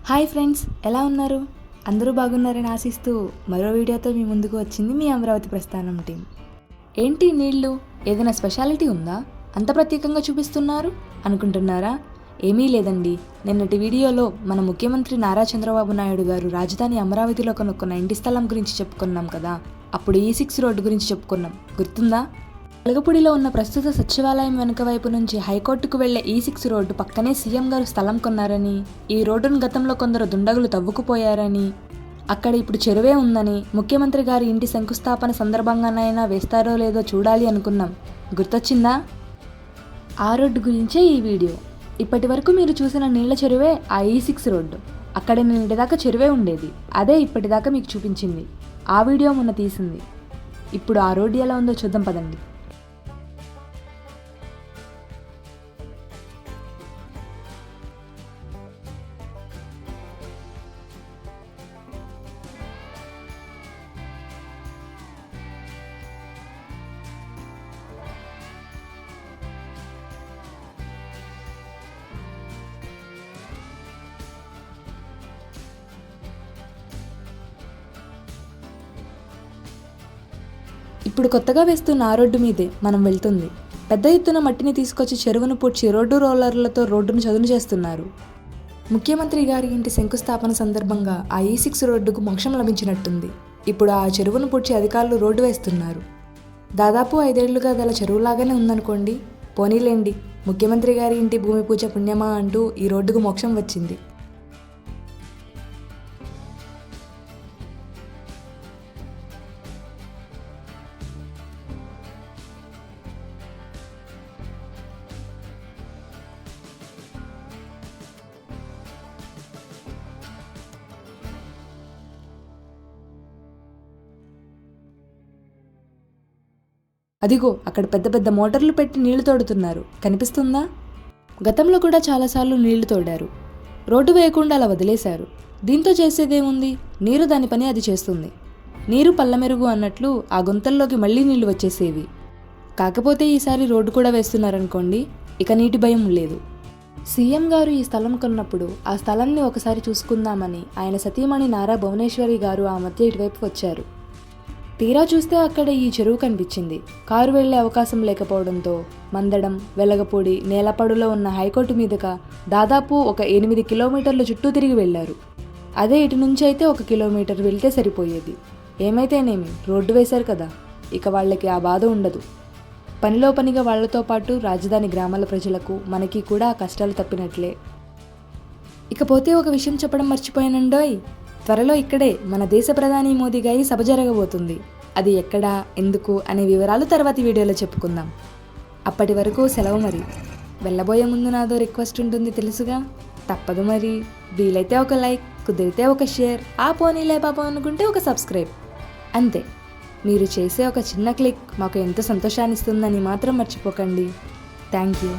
Hi friends, ఎలా ఉన్నారు? అందరూ బాగున్నారని ఆశిస్తూ మరో వీడియోతో మీ ముందుకు వచ్చింది మీ అమరావతి ప్రస్థానం టీం. ఏంటి నీళ్ళు, ఏదైనా స్పెషాలిటీ ఉందా అంత ప్రత్యేకంగా చూపిస్తున్నారు అనుకుంటున్నారా? ఏమీ లేదండి. నిన్నటి వీడియోలో మన ముఖ్యమంత్రి నారా చంద్రబాబు నాయుడు గారు రాజధాని అమరావతిలో కొనుక్కున్న ఇంటి స్థలం గురించి చెప్పుకున్నాం కదా. అప్పుడు E6 రోడ్డు గురించి చెప్పుకున్నాం, గుర్తుందా? వెలగపూడిలో ఉన్న ప్రస్తుత సచివాలయం వెనుక వైపు నుంచి హైకోర్టుకు వెళ్లే E6 రోడ్డు పక్కనే సీఎం గారు స్థలం కొన్నారని, ఈ రోడ్డును గతంలో కొందరు దుండగులు తవ్వుకుపోయారని, అక్కడ ఇప్పుడు చెరువే ఉందని, ముఖ్యమంత్రి గారి ఇంటి శంకుస్థాపన సందర్భంగానైనా వేస్తారో లేదో చూడాలి అనుకున్నాం. గుర్తొచ్చిందా? ఆ రోడ్డు గురించే ఈ వీడియో. ఇప్పటి వరకు మీరు చూసిన నీళ్ల చెరువే ఆ E6 రోడ్డు. అక్కడ నిన్నటిదాకా చెరువే ఉండేది. అదే ఇప్పటిదాకా మీకు చూపించింది. ఆ వీడియో మొన్న తీసింది. ఇప్పుడు ఆ రోడ్డు ఎలా ఉందో చూద్దాం పదండి. ఇప్పుడు కొత్తగా వేస్తున్న ఆ రోడ్డు మీదే మనం వెళ్తుంది. పెద్ద ఎత్తున మట్టిని తీసుకొచ్చి చెరువును పూడ్చి రోడ్డు రోలర్లతో రోడ్డును చదును చేస్తున్నారు. ముఖ్యమంత్రి గారి ఇంటి శంకుస్థాపన సందర్భంగా ఆ E6 రోడ్డుకు మోక్షం లభించినట్టుంది. ఇప్పుడు ఆ చెరువును పూడ్చి అధికారులు రోడ్డు వేస్తున్నారు. దాదాపు 5 ఏళ్లుగా గల చెరువులాగానే ఉందనుకోండి. పోనీలేండి, ముఖ్యమంత్రి గారి ఇంటి భూమి పూజ పుణ్యమా అంటూ ఈ రోడ్డుకు మోక్షం వచ్చింది. అదిగో అక్కడ పెద్ద పెద్ద మోటార్లు పెట్టి నీళ్లు తోడుతున్నారు, కనిపిస్తుందా? గతంలో కూడా చాలాసార్లు నీళ్లు తోడారు. రోడ్డు వేయకుండా అలా వదిలేశారు. దీంతో చేసేదేముంది, నీరు దాని పని అది చేస్తుంది. నీరు పల్లమెరుగు అన్నట్లు ఆ గుంతల్లోకి మళ్లీ నీళ్లు వచ్చేసేవి. కాకపోతే ఈసారి రోడ్డు కూడా వేస్తున్నారనుకోండి, ఇక నీటి భయం లేదు. సీఎం గారు ఈ స్థలం కొన్నప్పుడు ఆ స్థలాన్ని ఒకసారి చూసుకుందామని ఆయన సతీమణి నారా భువనేశ్వరి గారు ఆ మధ్య ఇటువైపు వచ్చారు. తీరా చూస్తే అక్కడ ఈ చెరువు కనిపించింది. కారు వెళ్లే అవకాశం లేకపోవడంతో మందడం, వెలగపూడి, నేలపడులో ఉన్న హైకోర్టు మీదుగా దాదాపు ఒక 8 కిలోమీటర్ల చుట్టూ తిరిగి వెళ్లారు. అదే ఇటు నుంచి అయితే 1 కిలోమీటర్ వెళ్తే సరిపోయేది. ఏమైతేనేమి, రోడ్డు వేశారు కదా, ఇక వాళ్ళకి ఆ బాధ ఉండదు. పనిలో పనిగా వాళ్లతో పాటు రాజధాని గ్రామాల ప్రజలకు, మనకి కూడా కష్టాలు తప్పినట్లే. ఇకపోతే ఒక విషయం చెప్పడం మర్చిపోయానండోయ్. త్వరలో ఇక్కడే మన దేశ ప్రధాని మోదీ గారి సభ జరగబోతుంది. అది ఎక్కడా, ఎందుకు అనే వివరాలు తర్వాతి వీడియోలో చెప్పుకుందాం. అప్పటి వరకు సెలవు మరి. వెళ్ళబోయే ముందు నాదో రిక్వెస్ట్ ఉంటుంది తెలుసుగా, తప్పదు మరి. వీలైతే ఒక లైక్, కుదిరితే ఒక షేర్, ఆ పోనీలే పాపం అనుకుంటే ఒక సబ్స్క్రైబ్. అంతే. మీరు చేసే ఒక చిన్న క్లిక్ మాకు ఎంతో సంతోషాన్ని ఇస్తుందని మాత్రం మర్చిపోకండి. Thank you.